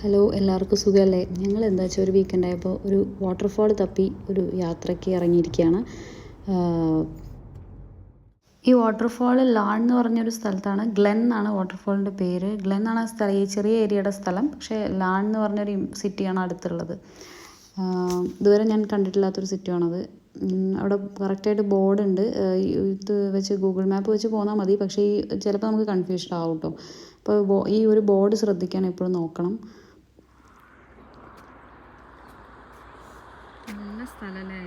Hello, എല്ലാവർക്കും സുഖമല്ലേ? ഞങ്ങൾ എന്താ വെച്ചാൽ ഒരു വീക്കെൻഡ് ആയപ്പോൾ ഒരു വാട്ടർഫാൾ തപ്പി ഒരു യാത്രയ്ക്ക് ഇറങ്ങിയിരിക്കുകയാണ്. ഈ വാട്ടർഫാൾ ലാൺ എന്ന് പറഞ്ഞൊരു സ്ഥലത്താണ്. ഗ്ലെൻ എന്നാണ് വാട്ടർഫാളിൻ്റെ പേര്. ഗ്ലെൻ ആണ് സ്ഥലം, ഈ ചെറിയ ഏരിയയുടെ സ്ഥലം. പക്ഷേ ലാൺ എന്ന് പറഞ്ഞൊരു സിറ്റിയാണ് അടുത്തുള്ളത്. ഇതുവരെ ഞാൻ കണ്ടിട്ടില്ലാത്തൊരു സിറ്റിയാണത്. അവിടെ കറക്റ്റായിട്ട് ബോർഡുണ്ട്. ഇത് വെച്ച് ഗൂഗിൾ മാപ്പ് വെച്ച് പോന്നാൽ മതി. പക്ഷേ ചിലപ്പോൾ നമുക്ക് കൺഫ്യൂഷൻ ആവും കേട്ടോ. അപ്പോൾ ഈ ഒരു ബോർഡ് ശ്രദ്ധിക്കാൻ എപ്പോഴും നോക്കണം. നല്ല സ്ഥലല്ലേ?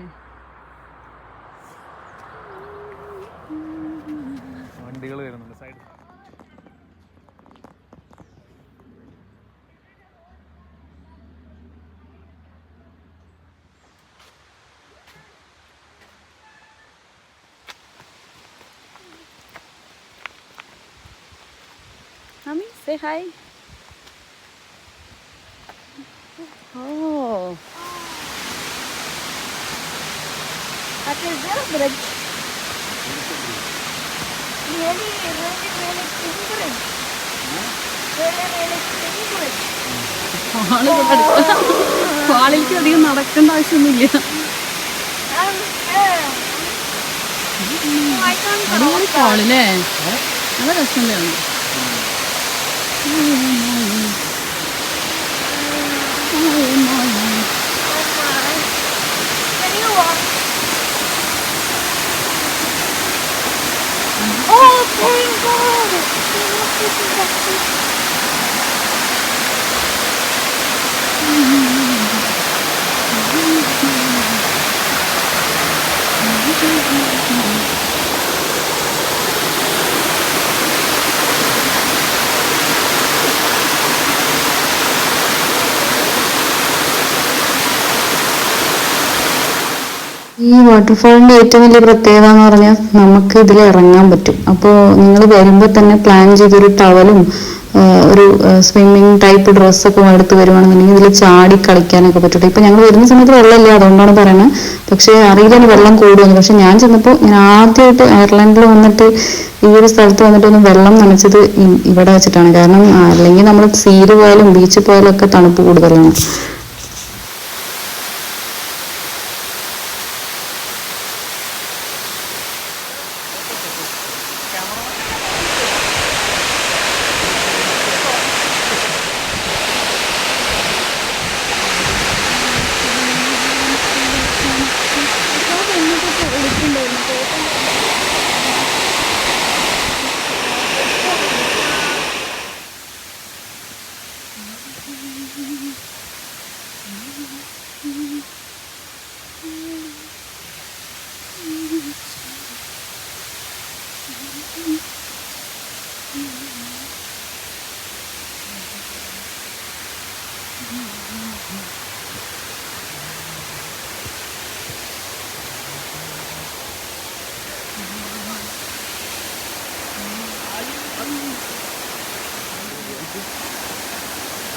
വണ്ടികൾ വരുന്നുണ്ട് side. Mommy, say hi. Oh. That is a bridge. Really thin bridge. Really thin bridge. പാളിലേക്ക് അധികം നടക്കേണ്ട ആവശ്യമൊന്നുമില്ല. അടിപൊളി പാളല്ലേ? നല്ല രസമുണ്ടാണ്. Oh, thank God! ഈ വാട്ടർഫാളിൻ്റെ ഏറ്റവും വലിയ പ്രത്യേകത എന്ന് പറഞ്ഞാൽ നമുക്ക് ഇതിൽ ഇറങ്ങാൻ പറ്റും. അപ്പോൾ നിങ്ങൾ വരുമ്പോൾ തന്നെ പ്ലാൻ ചെയ്തൊരു ടവലും ഒരു സ്വിമ്മിങ് ടൈപ്പ് ഡ്രസ്സൊക്കെ എടുത്ത് വരുവാണെന്നുണ്ടെങ്കിൽ ഇതിൽ ചാടി കളിക്കാനൊക്കെ പറ്റും. ഇപ്പം ഞങ്ങൾ വരുന്ന സമയത്ത് വെള്ളമില്ല, അതുകൊണ്ടാണ് പറയുന്നത്. പക്ഷേ അറിയില്ല ഇനി വെള്ളം കൂടുമെന്ന്. പക്ഷെ ഞാൻ ചെന്നപ്പോൾ ഞാൻ ആദ്യമായിട്ട് അയർലൻഡിൽ വന്നിട്ട് ഈ ഒരു സ്ഥലത്ത് വന്നിട്ട് ഒന്ന് വെള്ളം നനച്ചത് ഇവിടെ വെച്ചിട്ടാണ്. കാരണം അല്ലെങ്കിൽ നമ്മൾ സീയിൽ പോയാലും ബീച്ചിൽ പോയാലും ഒക്കെ തണുപ്പ് കൂടുതലാണ്.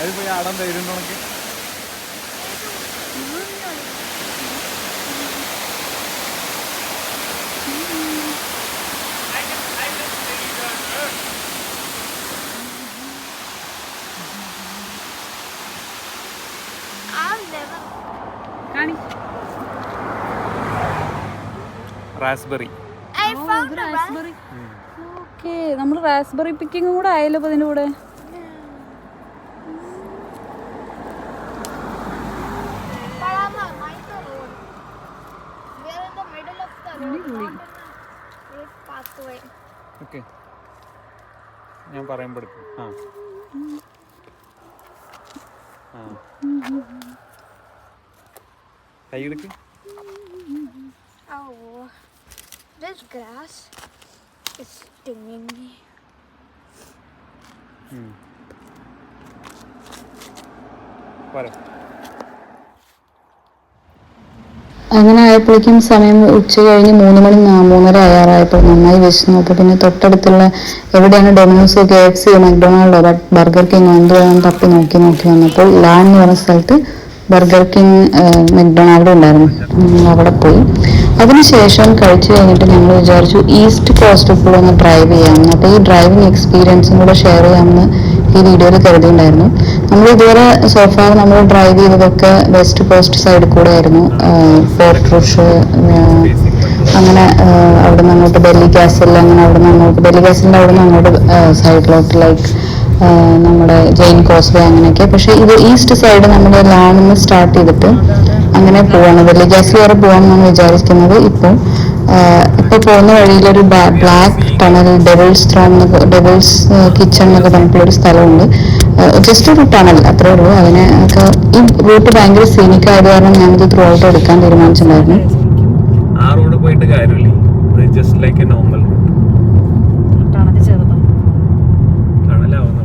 അത് പോയി ആടാൻ തരുന്നുണ്ടോ? റാസ്ബെറി. ഓക്കെ, നമ്മൾ റാസ്ബെറി പിക്കിങ്ങും കൂടെ ആയല്ലോ അതിൻ്റെ കൂടെ. ഓക്കെ, ഞാൻ പറയുമ്പോൾ എടുക്കും. കൈ എടുക്ക്. Oh, this grass is stinging me. പോരെ. അങ്ങനെ ആയപ്പോഴേക്കും സമയം ഉച്ച കഴിഞ്ഞ് 3 മണി 3:30 ആയാറായപ്പോൾ നന്നായി വിശന്നു. അപ്പോൾ പിന്നെ തൊട്ടടുത്തുള്ള എവിടെയാണ് ഡൊമിനോസോ, KFC, മക്ഡൊണാൾഡോ, ബർഗർ കിങ്ങോ എന്തുവാണെന്ന് തപ്പി നോക്കി വന്നപ്പോൾ ലാൻ എന്ന് പറഞ്ഞ സ്ഥലത്ത് ബർഗർ കിങ്, മക്ഡൊണാൾഡോ ഉണ്ടായിരുന്നു. അവിടെ പോയി. അതിനുശേഷം കഴിച്ചു കഴിഞ്ഞിട്ട് ഞങ്ങൾ വിചാരിച്ചു ഈസ്റ്റ് കോസ്റ്റ് ഫുൾ ഒന്ന് ഡ്രൈവ് ചെയ്യാമെന്ന്. അപ്പോൾ ഈ ഡ്രൈവിംഗ് എക്സ്പീരിയൻസും കൂടെ ഷെയർ ചെയ്യാമെന്ന് ഈ വീഡിയോയിൽ കരുതിയിട്ടുണ്ടായിരുന്നു. നമ്മൾ ഇതുവരെ സോഫാർ നമ്മൾ ഡ്രൈവ് ചെയ്തതൊക്കെ വെസ്റ്റ് കോസ്റ്റ് സൈഡിൽ കൂടെ ആയിരുന്നു. ഫോർട്ട് റോഷ്, അങ്ങനെ അവിടെ നിന്ന് അങ്ങോട്ട് ഡൽഹി കാസിൽ, അങ്ങനെ അവിടെ നിന്ന് അങ്ങോട്ട് ഡൽഹി കാസിലിൻ്റെ അവിടെ നിന്ന് അങ്ങോട്ട് സൈഡിലോട്ട് ലൈക്ക് നമ്മുടെ ജെയിൻ കോസ്വേ അങ്ങനെയൊക്കെ. പക്ഷേ ഇത് ഈസ്റ്റ് സൈഡ് നമ്മുടെ ലാനിൽ നിന്ന് സ്റ്റാർട്ട് ചെയ്തിട്ട് അങ്ങനെ പോവാണ്. ഡൽഹി കാസിൽ വരെ പോകാമെന്നാണ് വിചാരിക്കുന്നത്. ഇപ്പോൾ പോകുന്ന വഴിയിലൊരു ബ്ലാക്ക് ടണൽ, ഡെവിൾസ് കിച്ചൺ എന്നൊക്കെ പറഞ്ഞിട്ടുള്ളൊരു സ്ഥലമുണ്ട്. ജസ്റ്റ് ഒരു ടണൽ അത്രേ ഉള്ളൂ. അതിനൊക്കെ ഈ റൂട്ട് ഭയങ്കര സീനിക് ആയത് കാരണം ഞാനിത് ത്രൂ ഔട്ട് എടുക്കാൻ തീരുമാനിച്ചിട്ടുണ്ടായിരുന്നു. ആ റോഡ് പോയിട്ട് കാര്യമില്ല, just like a normal route. ടണലാവുന്നുള്ളൂ.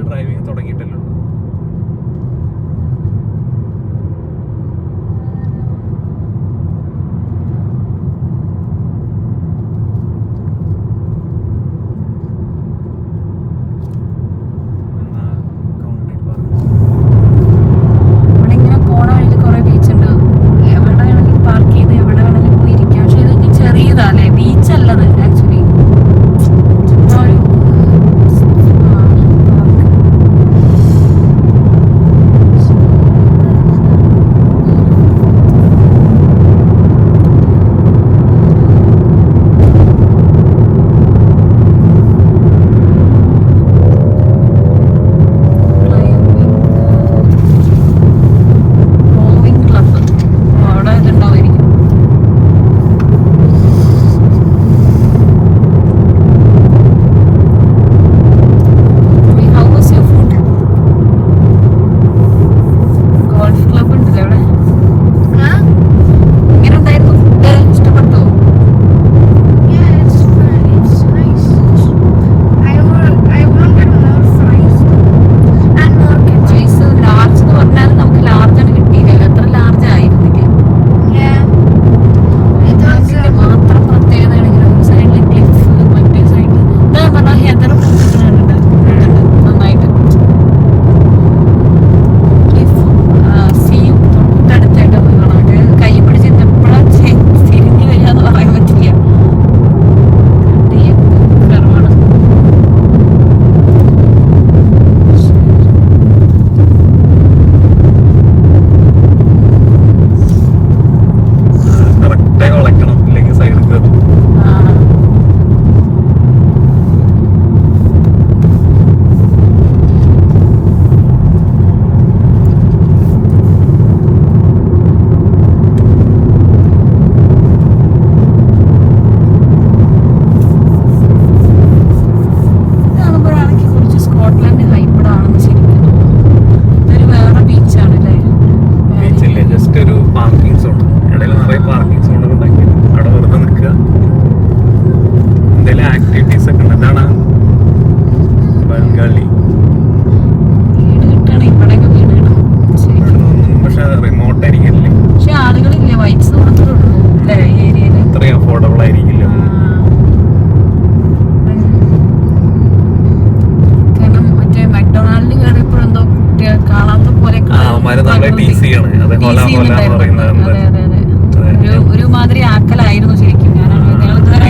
ഡ്രൈവിംഗ് തുടങ്ങിയിട്ടല്ലോ. ഹോല ടീസ് ഹോല എന്ന് പറയുന്നത് ചെയ്യുന്നുണ്ടായിരുന്നു. എന്ത്? അതെ അതെ അതെ. ഒരു മാതിരി ആക്കലായിരുന്നു ശരിക്കും. ഞാൻ ഇതുവരെ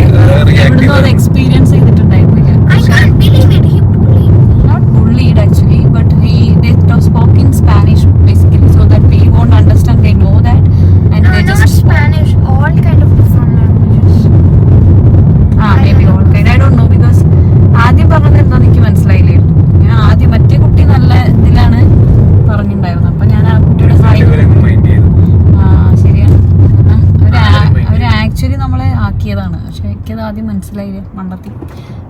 എവിടുന്നോ അത് experience ചെയ്തിട്ടുണ്ടായിരുന്നില്ല. I can't believe it. He bullied me. Not bullied actually, but they spoke in Spanish basically, so that we won't understand. They know that, and No, they not just Spanish. All kind of different languages. maybe all kind. I don't know because ആദ്യം പറഞ്ഞത് എന്താന്ന് എനിക്ക് മനസ്സിലായില്ലായിരുന്നു. ഞാൻ ആദ്യം മറ്റേ കുട്ടി നല്ല ഇതിലാണ് പറഞ്ഞിട്ടുണ്ടായിരുന്നത്. അപ്പൊ ഞാൻ ആ കുട്ടിയുടെ മൈൻഡ് ചെയ്തു. ശരിയാണ്. അവര് ആക്ച്വലി നമ്മളെ ആക്കിയതാണ്. പക്ഷെ എനിക്കത് ആദ്യം മനസ്സിലായില്ല, മണ്ടത്തി.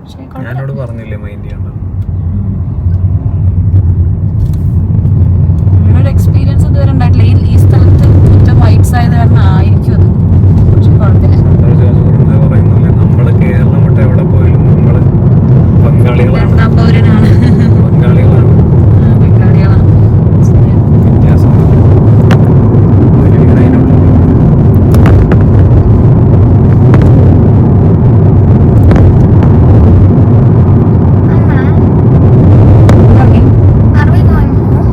പക്ഷെ ഞാനോട് പറഞ്ഞില്ലേ മൈൻഡ് ചെയ്യണ്ട. അങ്ങനൊരു എക്സ്പീരിയൻസ് ഇതുവരെ ഉണ്ടായിട്ടില്ല. ഈ സ്ഥലത്ത് മൊത്തം വൈറ്റ്സ് ആയത് കാരണം ആയിരിക്കും അത്. പക്ഷെ കുഴപ്പമില്ല. നമ്മള് കേരളം വിട്ട് എവിടെ പോയാലും നമ്മള് ബംഗാളികളാണ്. രണ്ടാം പൗരനാണ്. ബംഗാളികളാണ്. ബംഗാളികളാണ്. വ്യത്യാസം. Okay. Are we going home?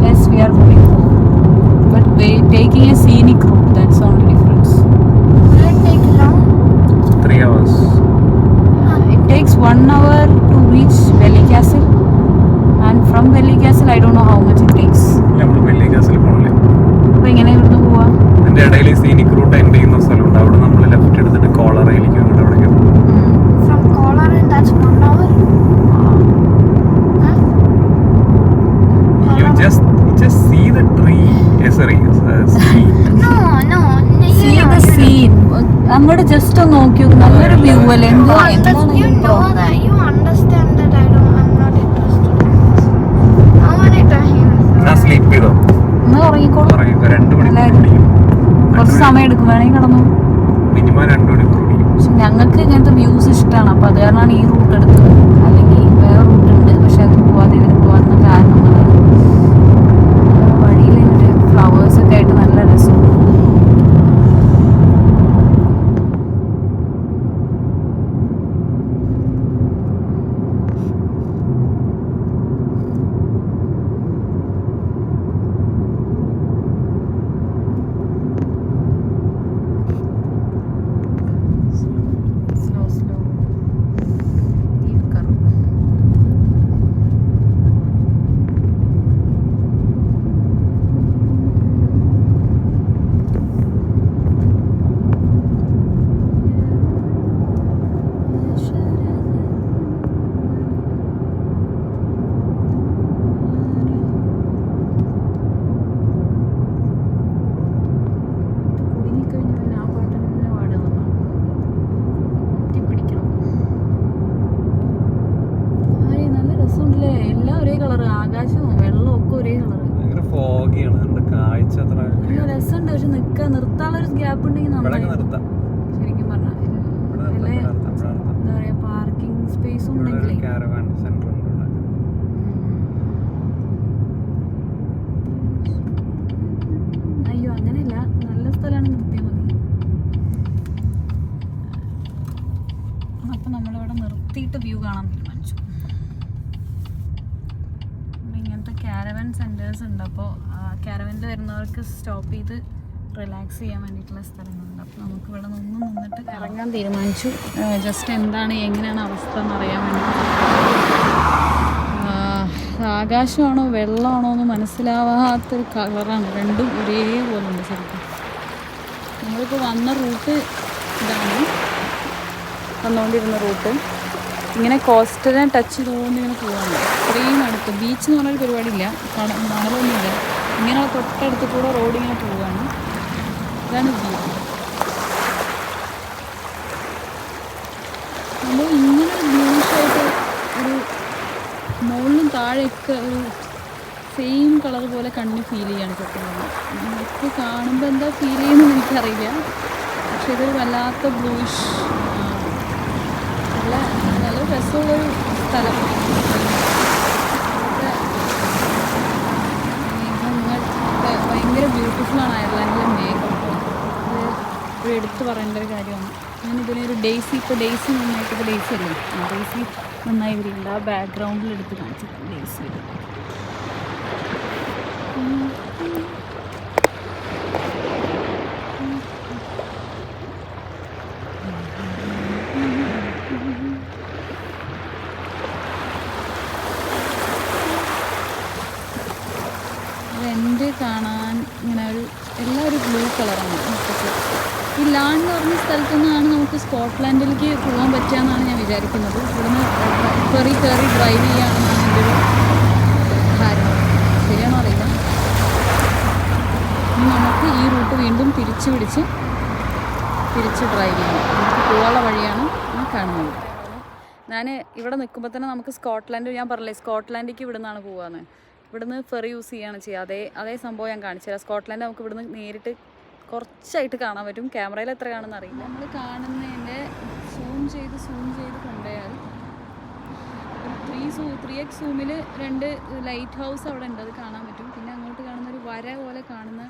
Yes, we are moving home. But taking a scenic route, that's the only difference. Will it take long? 3 hours. It takes 1 hour to reach Velly Castle. And from Velly Castle, I don't know how much it takes. നമ്മള് വെല്ലി castle പോകണല്ലേ. അപ്പൊ എങ്ങനെ ഇവിടുന്ന് പോവാ? അതിന്റെ ഇടയിൽ scenic root end ചെയ്യുന്ന സ്ഥലമുണ്ട്. അവിടെ നമ്മൾ ലെഫ്റ്റ് എടുത്തിട്ട് കോളറയിലേക്ക് അങ്ങോട്ട് അവിടേക്ക് പോകും. From Colorado, that's 1 hour. Huh? You just see the tree. Sorry, sea. No. See the scene. അങ്ങോട്ട് ജസ്റ്റ് ഒന്ന് നോക്കി നോക്ക്. നല്ലൊരു വ്യൂ അല്ലേ? എന്താണ് You know that. You understand that I'm not interested in this. I want it to hear. എന്നാ sleep ചെയ്തോ. ഒന്ന് ഉറങ്ങിക്കോളൂ. 2 മണിക്കൂർ പിടിക്കും. കുറച്ച് സമയം എടുക്കും. വേണമെങ്കിൽ കിടന്നു. മിനിമം 2 മണിക്കൂർ പിടിക്കും. പക്ഷെ ഞങ്ങൾക്ക് ഇങ്ങനത്തെ വ്യൂസ് ഇഷ്ടമാണ്. അപ്പോൾ അത് കാരണമാണ് ഈ റൂട്ട് എടുത്തത്. അല്ലെങ്കിൽ വേറെ റൂട്ട് ഉണ്ട്, പക്ഷെ അത് പോവാതെ ഇതിന് പോകാനുള്ള കാരണങ്ങളാണ്. വഴിയിൽ ഇങ്ങനെ ഫ്ലവേഴ്സൊക്കെ ആയിട്ട് നല്ല രസമുണ്ട്. Slow. Deep curve. കുടുങ്ങിക്കഴിഞ്ഞാൽ പിന്നെ ആ പാട്ട് തന്നെ പാടുന്നതാണ്. പിടിക്കണം. നല്ല രസമുണ്ടല്ലേ? എല്ലാം ഒരേ കളറ്. ആകാശവും വെള്ളവും ഒക്കെ ഒരേ കളറ്. ഭയങ്കര ഫോഗിയാണ്. നമ്മുടെ കാഴ്ച അത്ര നല്ല രസമുണ്ട്. പക്ഷെ നിർത്താനുള്ളൊരു ഗ്യാപ്പ് ഉണ്ടെങ്കിൽ നന്നായി. നിർത്താം. ശരിക്കും പറഞ്ഞാൽ എന്താ പറയാ, പാർക്കിംഗ് സ്പേസ് ഉണ്ടെങ്കിലേ. കാരവാൻ സെന്റർ ഉണ്ട് ഇവിടെ. അയ്യോ അങ്ങനെയല്ല, നല്ല സ്ഥലമാണ്, നിർത്തിയാൽ മതി. അപ്പൊ നമ്മളിവിടെ നിർത്തിയിട്ട് വ്യൂ കാണാൻ തീരുമാനിച്ചു. ഇങ്ങനത്തെ കാരവൻ സെന്റേഴ്സ് ഉണ്ട്. അപ്പോൾ കാരവനിൽ വരുന്നവർക്ക് സ്റ്റോപ്പ് ചെയ്ത് റിലാക്സ് ചെയ്യാൻ വേണ്ടിയിട്ടുള്ള സ്ഥലങ്ങളുണ്ട്. അപ്പോൾ നമുക്ക് ഇവിടെ നിന്നിട്ട് ഇറങ്ങാൻ തീരുമാനിച്ചു. ജസ്റ്റ് എന്താണ് എങ്ങനെയാണ് അവസ്ഥ എന്നറിയാൻ വേണ്ടി. ആകാശമാണോ വെള്ളമാണോ എന്ന് മനസ്സിലാവാത്തൊരു കളറാണ്. രണ്ടും ഒരേപോലെ ഉണ്ട് ശരിക്കും. നമ്മളിപ്പോൾ വന്ന റൂട്ട് ഇതാണ്, വന്നുകൊണ്ടിരുന്ന റൂട്ട്. ഇങ്ങനെ കോസ്റ്റലിനെ ടച്ച് ചെയ്തുകൊണ്ട് ഇങ്ങനെ പോകാണ്. ഇത്രയും അടുത്ത് ബീച്ച് എന്ന് പറഞ്ഞൊരു പരിപാടിയില്ല, മണലൊന്നുമില്ല. ഇങ്ങനെ തൊട്ടടുത്ത് കൂടെ റോഡ് ഇങ്ങനെ പോവുകയാണ്. ഇതാണ് വ്യൂ. നമ്മൾ ഇങ്ങനെ ബ്ലൂഷായിട്ട് ഒരു മുകളിലും താഴെയൊക്കെ ഒരു സെയിം കളർ പോലെ കണ്ണിന് ഫീൽ ചെയ്യാണ് പെട്ടെന്ന്. നമുക്ക് കാണുമ്പോൾ എന്താ ഫീൽ ചെയ്യുന്നതെന്ന് എനിക്കറിയില്ല. പക്ഷെ ഇതൊരു വല്ലാത്ത ബ്ലൂയിഷ്, നല്ല രസമുള്ളൊരു സ്ഥലം. മേഘങ്ങൾ ഭയങ്കര ബ്യൂട്ടിഫുള്ളാണ്. അയർലൻഡിലെ മേഘം ഒരു എടുത്തു പറയേണ്ട ഒരു കാര്യമാണ്. ഞാനിതിനൊരു ഡെയ്സി, ഇപ്പോൾ ഡെയ്സി നന്നായിട്ട്, ഇപ്പോൾ ഡെയ്സി അല്ലേ, ഡെയ്സി നന്നായി വരില്ല. ആ ബാക്ക്ഗ്രൗണ്ടിൽ എടുത്ത് കാണിച്ചിട്ടുണ്ട് ഡെയ്സി. എല്ലാം ഒരു ബ്ലൂ കളറാണ് മൊത്തത്തിൽ. ഈ ലാൻ എന്ന് പറഞ്ഞ സ്ഥലത്തു നിന്നാണ് നമുക്ക് സ്കോട്ട്ലാൻഡിലേക്ക് പോകാൻ പറ്റുകയെന്നാണ് ഞാൻ വിചാരിക്കുന്നത്. ഇവിടുന്ന് ഫെറി കയറി ഡ്രൈവ് ചെയ്യാമെന്നാണ് എൻ്റെ ഒരു ധാരണ. ശരിയാണോ അറിയില്ല. ഇനി നമുക്ക് ഈ റൂട്ട് വീണ്ടും തിരിച്ച് ഡ്രൈവ് ചെയ്യണം. നമുക്ക് പോകാനുള്ള വഴിയാണ് ഈ കാണുന്നത്. ഞാൻ ഇവിടെ നിൽക്കുമ്പോൾ തന്നെ നമുക്ക് സ്കോട്ട്ലാൻഡ്, ഞാൻ പറഞ്ഞില്ലേ സ്കോട്ട്ലാൻഡിലേക്ക് ഇവിടെ നിന്നാണ് പോകാമെന്ന്. ഇവിടുന്ന് ഫെറി യൂസ് ചെയ്യുകയാണ് ചെയ്യുക. അതേ സംഭവം ഞാൻ കാണിച്ചു തരാം. സ്കോട്ട്ലാൻഡ് നമുക്ക് ഇവിടുന്ന് നേരിട്ട് കുറച്ചായിട്ട് കാണാൻ പറ്റും. ക്യാമറയിൽ എത്ര കാണുമെന്ന് അറിയില്ല. നമ്മൾ കാണുന്നതിൻ്റെ സൂം ചെയ്ത് കൊണ്ടുപോയാൽ ഒരു 3x സൂമിൽ 2 ലൈറ്റ് ഹൗസ് അവിടെ ഉണ്ട്, അത് കാണാൻ പറ്റും. പിന്നെ അങ്ങോട്ട് കാണുന്ന ഒരു വര പോലെ കാണുന്ന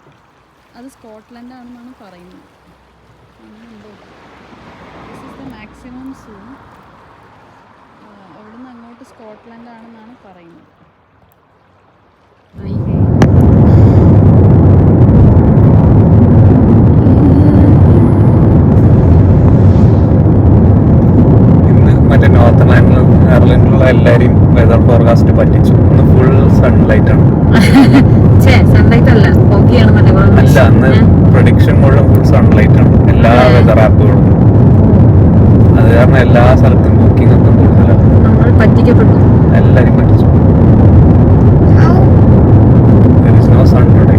അത് സ്കോട്ട്ലൻഡ് ആണെന്നാണ് പറയുന്നത്. അങ്ങനെയുണ്ടോ? This is the maximum zoom. അവിടെ നിന്ന് അങ്ങോട്ട് സ്കോട്ട്ലൻഡ് ആണെന്നാണ് പറയുന്നത്. അയർലൻഡിലുള്ള എല്ലാവരെയും വെതർ ഫോർകാസ്റ്റ് പറ്റിച്ചു. ഇന്ന് ഫുൾ സൺലൈറ്റ് ആണ്. അല്ല, അന്ന് പ്രഡിക്ഷൻ മുഴുവൻ ഫുൾ സൺലൈറ്റ് ആണ് എല്ലാ വെതർ ആപ്പുകളും. അത് കാരണം എല്ലാ സ്ഥലത്തും ബുക്കിംഗ് ഒക്കെ കൂടുതലാണ്. എല്ലാവരും പറ്റിച്ചു. There is no sun today.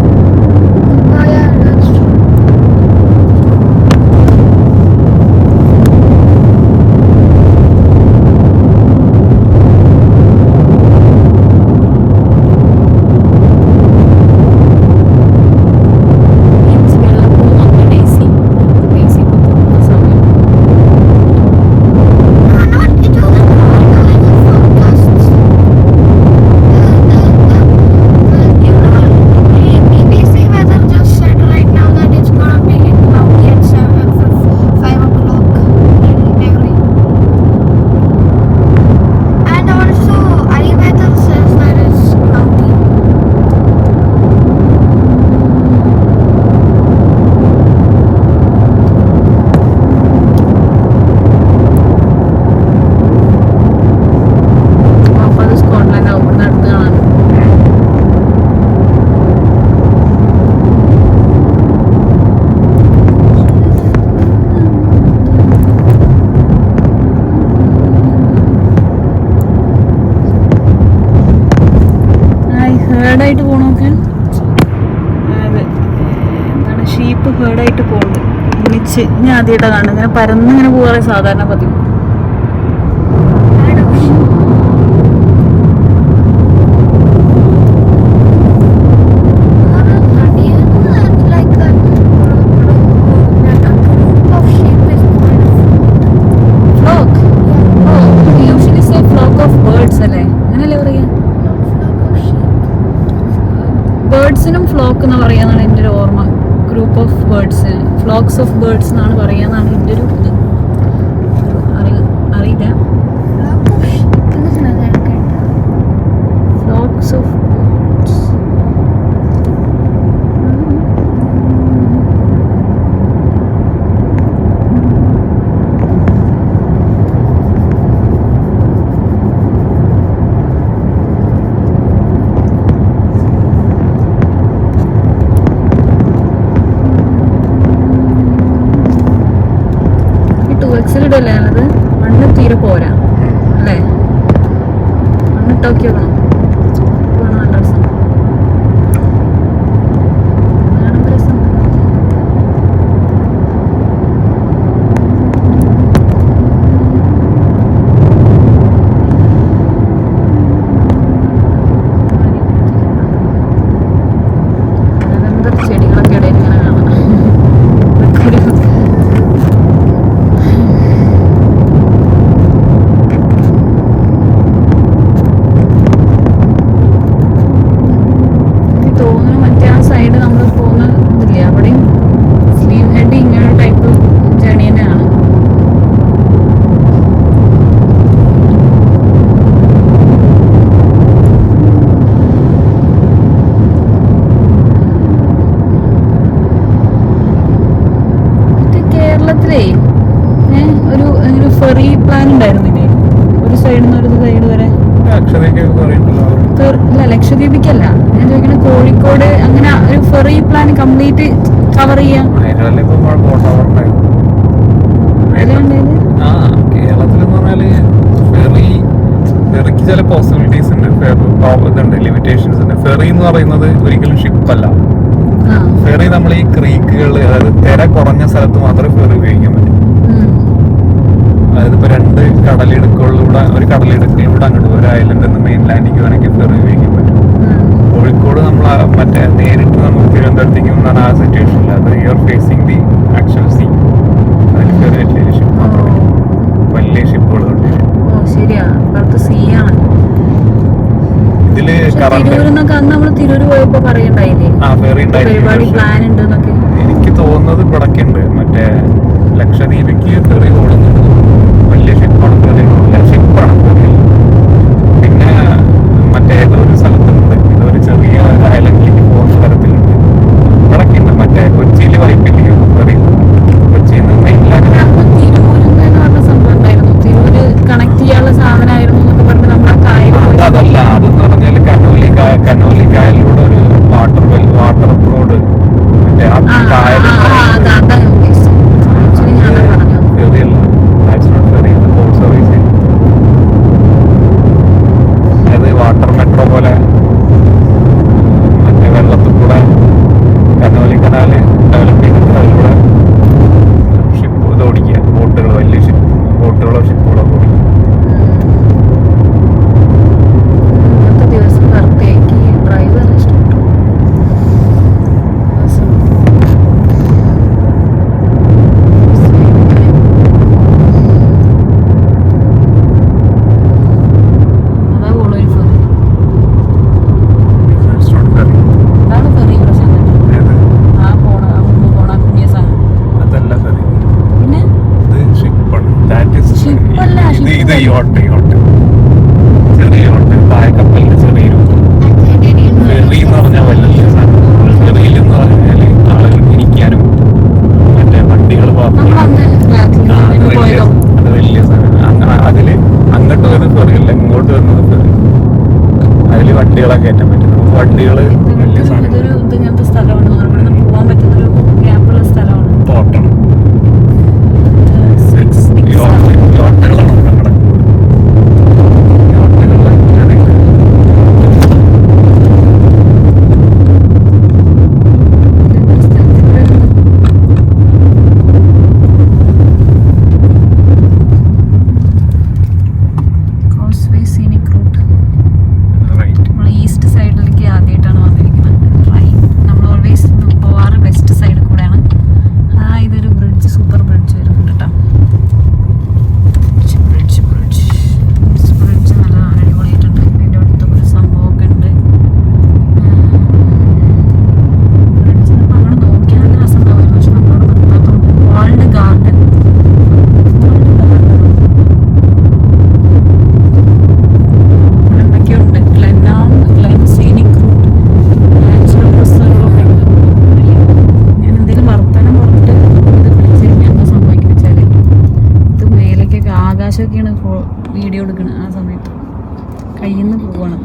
ഹേർഡായിട്ട് പോകണമൊക്കെ എന്താണ് ഷീപ്പ് ഹേർഡായിട്ട് പോകുന്നുണ്ട് ഒന്നിച്ച്. ഞാൻ ആദ്യമായിട്ടാണ് കാണുന്നത്. ഇങ്ങനെ പരന്നിങ്ങനെ പോകാറ് സാധാരണ പതിവ്. ബേർഡ്സിനും ഫ്ലോക്ക് എന്ന് പറയാന്നാണ് എൻ്റെ ഒരു ഓർമ്മ. Group of birds, flocks of birds എന്നാണ് പറയാന്നാണ് എൻ്റെ ഒരു ഇത്. അറിയില്ല. ഫ്ലോക്സ് ഓഫ് ബേർഡ്സ്. ഇടല്ലേ അത് മണ്ണ് തീരെ പോരാ അല്ലേ? മണ്ണിട്ടോക്കി വെക്കണം. നല്ല രസം. രസം. ചെടികളൊക്കെ ഇടയിൽ ഇങ്ങനെ കാണാം. ഫെറി പ്ലാൻ ഉണ്ടായിരുന്നില്ലേ? ഒരു സൈഡിൽ നിന്ന് ഒരു സൈഡ് വരെ. ഇല്ല ലക്ഷദ്വീപിക്കല്ല ഞാൻ ചോദിക്കുന്നത് കോഴിക്കോട് അങ്ങനെ ഒരു ഫെറി പ്ലാൻ കംപ്ലീറ്റ് കവർ ചെയ്യാം. അതിനല്ലേ ഇപ്പൊ ബോട്ടവറുണ്ടായി. ആ കേരളത്തിലെന്ന് പറഞ്ഞാല് ഫെറിക്ക് ചില പോസിബിലിറ്റീസ് ഉണ്ട്, ഇതുണ്ട്, ലിമിറ്റേഷൻസ് ഉണ്ട്. ഫെറി എന്ന് പറയുന്നത് ഒരിക്കലും ഷിപ്പല്ല. ഫെറി നമ്മൾ ഈ ക്രീക്കുകൾ, അതായത് തിര കുറഞ്ഞ സ്ഥലത്ത് മാത്രമേ ഫെറി ഉപയോഗിക്കാൻ പറ്റൂ. അതായത് ഇപ്പൊ രണ്ട് കടലിടുക്കുകളിലൂടെ, ഒരു കടലിടുക്കിലൂടെ അങ്ങോട്ട് ഒരു ഐലൻഡിൽ നിന്ന് മെയിൻ ലാൻഡിലേക്ക് വേണമെങ്കിൽ ഫെറി ഉപയോഗിക്കാൻ പറ്റും. കോഴിക്കോട് നമ്മൾ മറ്റേ നേരിട്ട് നമുക്ക് തിരുവനന്തപുരത്തേക്ക് വന്നാൽ ആ സിറ്റുവേഷൻ ഇല്ല. അത് you are facing the actual sea. അതിന് ഫെറി പറ്റിയ ഷിപ്പ് മാത്രമേ വലിയ ഷിപ്പുകളുണ്ട്. ഇതില് തിരൂര് പോയപ്പോ പറയണ്ടായില്ലേ ഫെറി പരിപാടി പ്ലാൻ ഉണ്ട് എന്നൊക്കെ. എനിക്ക് തോന്നുന്നത് ഇവിടൊക്കെ ഉണ്ട്. മറ്റേ ലക്ഷദ്വീപിക്ക് ഫെറി ഓടുന്നുണ്ട്. വലിയ ഷിപ്പാണ് ഫെറി, ഷിപ്പാണ് ഫെറി. പിന്നെ മറ്റേ ഏതോ ഒരു സ്ഥലത്തുണ്ട്, ഇതൊരു ചെറിയ ഐലൻഡിലേക്ക് പോകുന്ന തരത്തിലുണ്ട്. ഇവിടൊക്കെ ഉണ്ട്. മറ്റേ കൊച്ചിയിൽ വൈപ്പില്ലേ ഫെറി, കൊച്ചിയിൽ നിന്ന് മെയിൻലാൻഡ്. തിരൂര് കണക്ട് ചെയ്യാനുള്ള സാധനമായിരുന്നു എന്നൊക്കെ പറഞ്ഞ് നമ്മളെ അതല്ല, അതെന്ന് പറഞ്ഞാൽ കനോലി കായലിലൂടെ ഒരു വാട്ടർ റോഡ്, മറ്റേ ആ കായൽ ഫെറിയല്ല, ഫെറി ബോട്ട് സർവീസ്. അതായത് വാട്ടർ മെട്രോ പോലെ മറ്റേ വെള്ളത്തിൽ കൂടെ കനോലി കനാല് ഡെവലപ്പ് ചെയ്തിട്ട് അതിലൂടെ ഷിപ്പ് ഇത് ഓടിക്കുക, ബോട്ടുകൾ, വലിയ ബോട്ടുകളോ ഷിപ്പുകളോ ഓടിക്കുക. വണ്ടികളൊക്കെ കയറ്റാൻ പറ്റും. നമുക്ക് വണ്ടികള് വലിയ ഇങ്ങനത്തെ സ്ഥലമാണ്, ഇവിടെ പോകാൻ പറ്റുന്നൊരു ഗ്യാപ്പുള്ള സ്ഥലമാണ്. തോട്ടണം യോട്ടുകളാണ് കിടക്കുന്നത്. വീഡിയോ എടുക്കണം ആ സമയത്ത് കയ്യിൽ നിന്ന് പോവാണ്.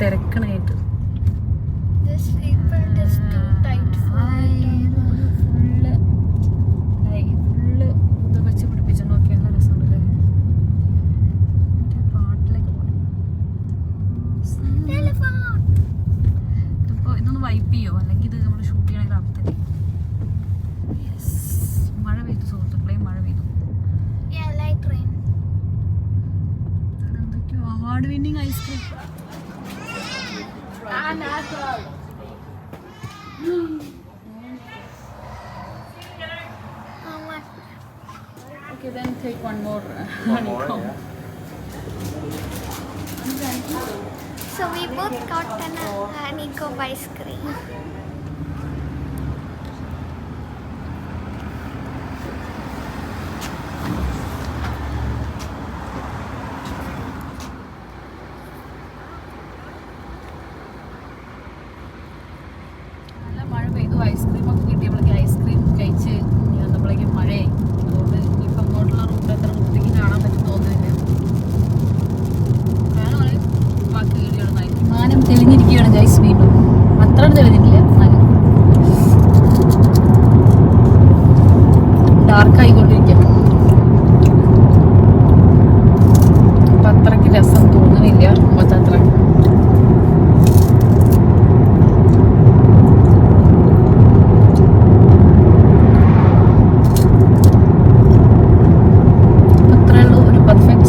തിരക്കണായിട്ട്. This seatbelt is too tight for full ഇത് വെച്ച് പിടിപ്പിച്ചു നോക്കിയാൽ നല്ല രസമുണ്ടല്ലേ. പാട്ടിലേക്ക് പോയി telephone. ഇതിപ്പോൾ ഇതൊന്ന് വൈപ്പ് ചെയ്യോ, അല്ലെങ്കിൽ ഇത് നമ്മൾ ഷൂട്ട് ചെയ്യണമെങ്കിൽ ആവത്തില്ലേ. യെസ്, മഴ പെയ്തു സുഹൃത്തുക്കളെ, മഴ പെയ്തു. Yeah, light rain. എന്തൊക്കെയോ award winning ice cream. How much? Okay, then take one more honeycomb. So we both got an honeycomb ice cream. നല്ല മഴ പെയ്തു. ഐസ്ക്രീമൊക്കെ കിട്ടിയപ്പോഴേക്കും ഐസ്ക്രീം കഴിച്ച് വന്നപ്പോഴേക്കും മഴയായി. അതുകൊണ്ട് ഇപ്പം അങ്ങോട്ടുള്ള റൂട്ട് എത്ര വൃത്തിക്ക് കാണാൻ പറ്റും തോന്നുന്നില്ല. കാണുവാണെങ്കിൽ ബാക്കി വീഡിയോകളായി. വിമാനം തെളിഞ്ഞിരിക്കുകയാണ് ഗൈസ്. വീണ്ടും അത്ര തെളിഞ്ഞിട്ടില്ല, എന്നാലും ഡാർക്കായിക്കൊണ്ടിരിക്കുക. അപ്പം അത്രയ്ക്ക് രസം തോന്നുന്നില്ല മുമ്പത്തത്ര.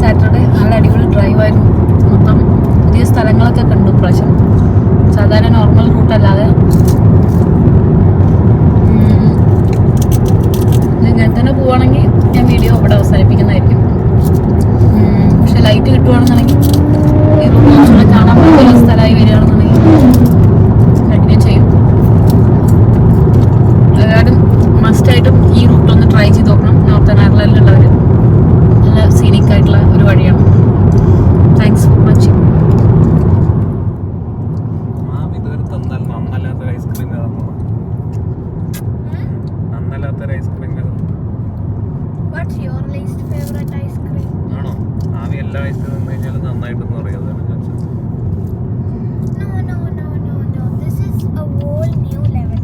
സാറ്റർഡേ നല്ല അടിപൊളി ഡ്രൈവായിരുന്നു. മൊത്തം പുതിയ സ്ഥലങ്ങളൊക്കെ കണ്ടു പ്രാവശ്യം. സാധാരണ നോർമൽ റൂട്ടല്ലാതെ ഇങ്ങനെ തന്നെ പോവുകയാണെങ്കിൽ ഞാൻ വീഡിയോ ഇവിടെ അവസാനിപ്പിക്കുന്നതായിരിക്കും. പക്ഷെ ലൈറ്റ് കിട്ടുവാണെന്നുണ്ടെങ്കിൽ ഈ റൂട്ട് കുറച്ചുകൂടെ കാണാൻ പറ്റുന്ന സ്ഥലമായി വരികയാണെന്നുണ്ടെങ്കിൽ കണ്ടിന്യൂ ചെയ്യും. എല്ലാവരും മസ്റ്റായിട്ടും ഈ റൂട്ടൊന്ന് ട്രൈ ചെയ്ത് നോക്കണം. നോർത്തേൺ അയർലൻഡിലുള്ളവർ നല്ല സീനിക് ആയിട്ടുള്ള ഒരു വഴിയാണ്. Thanks for watching. മാം ഇതുവരെ തന്നാൽ നന്നല്ലാത്തൊരു ഐസ്ക്രീം നന്നല്ലാത്തൊരു ice cream What's your least favorite ice cream? ആണോ? മാമി എല്ലാ ഐസ്ക്രീം തന്നു കഴിഞ്ഞാലും നന്നായിട്ടൊന്നും അറിയാം. അതാണ് ഞാൻ ചോദിച്ചത്. No. This is a whole new level.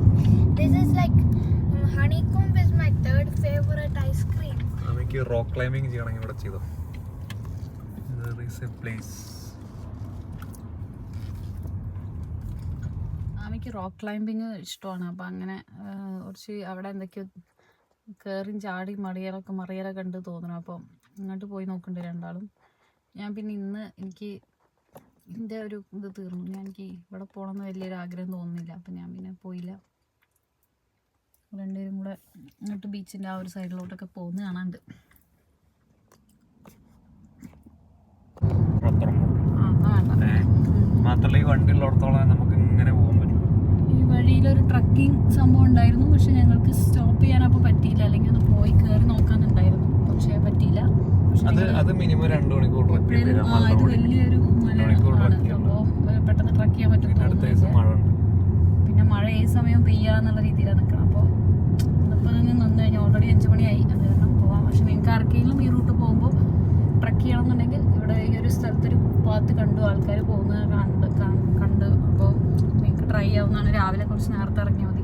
This is like honeycomb is my third favorite ice cream. മാമിക്ക് റോക്ക് ക്ലൈമ്പിങ് ചെയ്യണമെങ്കിൽ ഇവിടെ ചെയ്തോ. There is a place. ആമിക്ക് റോക്ക് ക്ലൈമ്പിങ് ഇഷ്ടമാണ്. അപ്പം അങ്ങനെ കുറച്ച് അവിടെ എന്തൊക്കെയോ കയറിയും ചാടി മറിയലൊക്കെ ഉണ്ട് തോന്നണം. അപ്പം അങ്ങോട്ട് പോയി നോക്കുന്നുണ്ട് രണ്ടാളും. ഞാൻ പിന്നെ ഇന്ന് എനിക്ക് എൻ്റെ ഒരു ഇത് തീർന്നു. എനിക്ക് ഇവിടെ പോകണമെന്ന് വലിയൊരു ആഗ്രഹം തോന്നുന്നില്ല. അപ്പം ഞാൻ പിന്നെ പോയില്ല. രണ്ടുപേരും കൂടെ ഇങ്ങോട്ട് ബീച്ചിൻ്റെ ആ ഒരു സൈഡിലോട്ടൊക്കെ പോകുന്ന കാണാണ്ട്. മാത്രമല്ല ഈ വണ്ടിയുള്ളിടത്തോളം നമുക്ക് ഇങ്ങനെ പോകാൻ പറ്റും. ഈ വഴിയിലൊരു ട്രക്കിംഗ് സംഭവം ഉണ്ടായിരുന്നു. പക്ഷെ ഞങ്ങൾക്ക് സ്റ്റോപ്പ് ചെയ്യാനപ്പോൾ പറ്റിയില്ല. അല്ലെങ്കിൽ ഒന്ന് പോയി കയറി നോക്കാനുണ്ടായിരുന്നു. പക്ഷേ പറ്റിയില്ല. അത് മിനിമം 2 മണിക്കൂർ ട്രക്ക് ചെയ്ത് ഇത് വലിയൊരു മല ആണ്. അപ്പോൾ പെട്ടെന്ന് ട്രക്ക് ചെയ്യാൻ പറ്റും തോന്നുന്നില്ല. പിന്നെ മഴ ഏത് സമയം പെയ്യാന്നുള്ള രീതിയിലാണ് നിൽക്കണം. അപ്പോൾ ഇന്നിപ്പോൾ നിന്ന് കഴിഞ്ഞാൽ ഓൾറെഡി 5 മണിയായി. അത് കാരണം പോകാം. പക്ഷെ നിങ്ങൾക്ക് ആർക്കെങ്കിലും ഈ റൂട്ട് പോകുമ്പോൾ ട്രക്ക് ചെയ്യണമെന്നുണ്ടെങ്കിൽ ഇവിടെ ഈ ഒരു സ്ഥലത്തൊരു ഭാഗത്ത് കണ്ടു ആൾക്കാർ പോകുന്നത് കണ്ട് അപ്പോൾ നിങ്ങൾക്ക് ട്രൈ ചെയ്യാവുന്നതാണ്. രാവിലെ കുറച്ച് നേരത്തെ ഇറങ്ങിയാൽ മതി.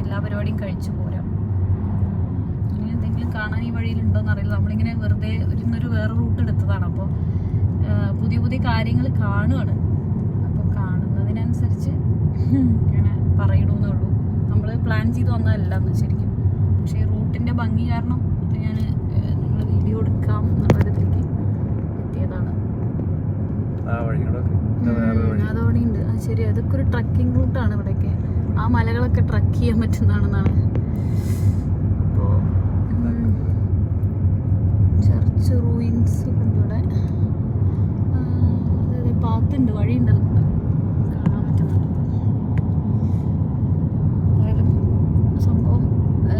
എല്ലാ പരിപാടിയും കഴിച്ചു പോരാം. ഇനി എന്തെങ്കിലും കാണാൻ ഈ വഴിയിലുണ്ടോയെന്ന് അറിയില്ല. നമ്മളിങ്ങനെ വെറുതെ ഇന്നൊരു വേറെ റൂട്ട് എടുത്തതാണ്. അപ്പോൾ പുതിയ കാര്യങ്ങൾ കാണുകയാണ്. അപ്പോൾ കാണുന്നതിനനുസരിച്ച് ഇങ്ങനെ പറയണമെന്നേ ഉള്ളൂ. നമ്മൾ പ്ലാൻ ചെയ്ത് വന്നതല്ല എന്ന് ശരിക്കും. പക്ഷേ ഈ റൂട്ടിൻ്റെ ഭംഗി കാരണം അത് ഞാൻ നിങ്ങൾ വീഡിയോ എടുക്കാം എന്നുള്ളൊരിതിലേക്ക് എത്തിയതാണ്. അതോടെ ഉണ്ട്. അത് ശരി, അതൊക്കെ ഒരു ട്രക്കിംഗ് റൂട്ടാണ്. ഇവിടെയൊക്കെ ആ മലകളൊക്കെ ട്രക്ക് ചെയ്യാൻ പറ്റുന്നതാണെന്നാണ്. അപ്പോൾ ചർച്ച് റൂയിൻസ് ഒക്കെ ഉണ്ട് ഇവിടെ. അതായത് പാത്തുണ്ട്, വഴിയുണ്ട്, അതുകൊണ്ട് കാണാൻ പറ്റുന്നുണ്ട്. എന്തായാലും സംഭവം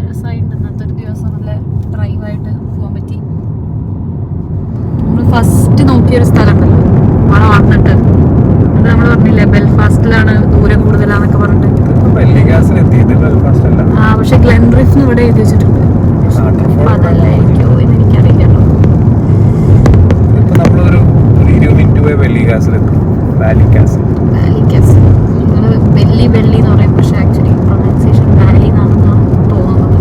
രസമായിട്ടുണ്ട്. ഇന്നത്തെ ഒരു ദിവസം നല്ല ഡ്രൈവായിട്ട് പോകാൻ പറ്റി. നമ്മൾ ഫസ്റ്റ് നോക്കിയൊരു സ്ഥലമുണ്ടല്ലോ അവിടെ വന്നിട്ട്, അത് നമ്മൾ പറഞ്ഞില്ലേ ബെൽഫാസ്റ്റിലാണ് ദൂരം കൂടുതലാന്നൊക്കെ പറഞ്ഞിട്ട്. പക്ഷെ ഗ്ലെൻറിഫ്ന്ന് ഇവിടെ എഴുതി വെച്ചിട്ടുണ്ട്. അപ്പൊ അതല്ലായിരിക്കോ എന്ന് എനിക്കറിയില്ലല്ലോ. ഇപ്പൊ നമ്മളൊരു 20 മിനിറ്റ് പോയി വെല്ലിഗാസിലെത്തും. വാലിക്കാസ് കാസിൽ. Valley castle. നിങ്ങൾ വെല്ലി എന്ന് പറയും, പക്ഷേ ആക്ച്വലി പ്രൊനൗൺസിയേഷൻ വാലി എന്നാണെന്നാണ് തോന്നുന്നത്.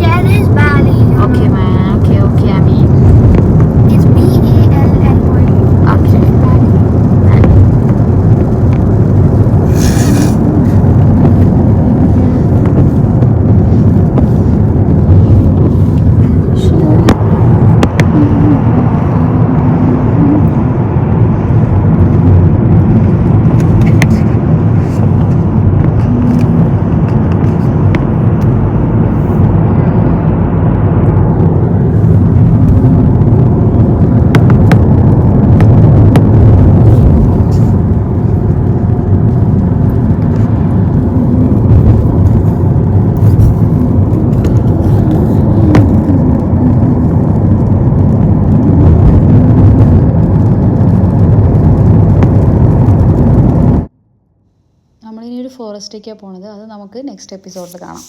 Yeah, it is Bali. Okay ma'am, okay ആമി. It's Bally. ഓക്കെ. നമ്മളിനി ഒരു ഫോറസ്റ്റിലേക്കാണ് പോണത്. അത് നമുക്ക് നെക്സ്റ്റ് എപ്പിസോഡിൽ കാണാം.